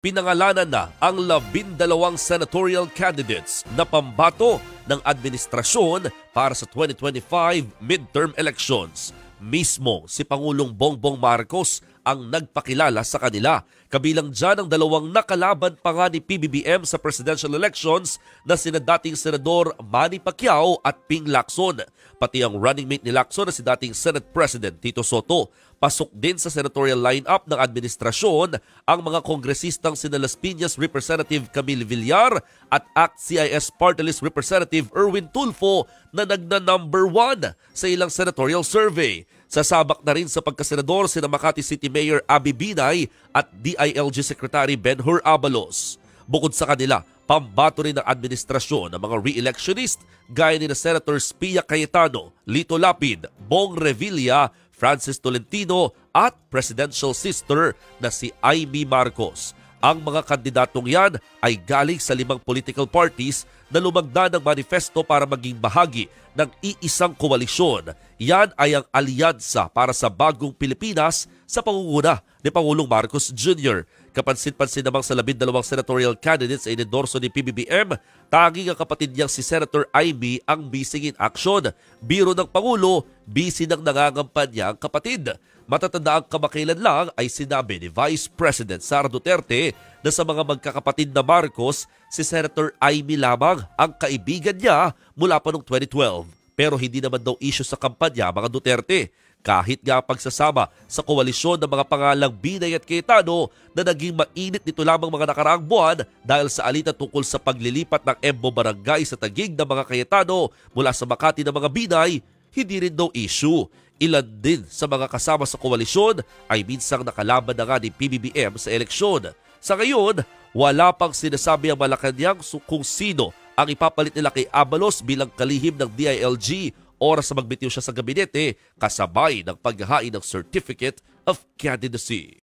Pinangalanan na ang 12 senatorial candidates na pambato ng administrasyon para sa 2025 midterm elections. Mismo si Pangulong Bongbong Marcos ang nagpakilala sa kanila. Kabilang dyan ang dalawang nakalaban pa nga ni PBBM sa presidential elections na sina dating Senador Manny Pacquiao at Ping Lacson. Pati ang running mate ni Lacson na si dating Senate President Tito Soto. Pasok din sa senatorial lineup ng administrasyon ang mga kongresistang sina Las Piñas Representative Camille Villar at ACT-CIS Party List Representative Erwin Tulfo na nagna-number 1 sa ilang senatorial survey. Sasabak na rin sa pagkasenador sina Makati City Mayor Abby Binay at DILG Secretary Ben-Hur Abalos. Bukod sa kanila, pambato rin ng administrasyon ng mga re-electionist gaya ni na Senators Pia Cayetano, Lito Lapid, Bong Revilla, Francis Tolentino at presidential sister na si Amy Marcos. Ang mga kandidatong yan ay galing sa 5 political parties na lumagda ng manifesto para maging bahagi ng iisang koalisyon. Yan ay ang alyansa para sa bagong Pilipinas sa pangunguna ni Pangulong Marcos Jr. Kapansin-pansin namang sa 12 senatorial candidates ay inendorso ni PBBM, tanging ang kapatid niyang si Senator Amy ang missing in action. Biro ng Pangulo, busy nang nangangampanya ang kapatid. Matatanda ang kamakailan lang ay sinabi ni Vice President Sara Duterte na sa mga magkakapatid na Marcos, si Senator Amy lamang ang kaibigan niya mula pa noong 2012. Pero hindi naman daw issue sa kampanya mga Duterte. Kahit nga pagsasama sa koalisyon ng mga pangalang Binay at Cayetano na naging mainit nito lamang mga nakaraang buwan dahil sa alitan tungkol sa paglilipat ng Embo Barangay sa Taguig ng mga Cayetano mula sa Makati ng mga Binay, hindi rin daw issue. Ilan din sa mga kasama sa koalisyon ay minsang nakalaban na nga ni PBBM sa eleksyon. Sa ngayon, wala pang sinasabi ang Malacanang kung sino ang ipapalit nila kay Abalos bilang kalihim ng DILG oras sa magbitiw siya sa gabinete kasabay ng paghahain ng Certificate of Candidacy.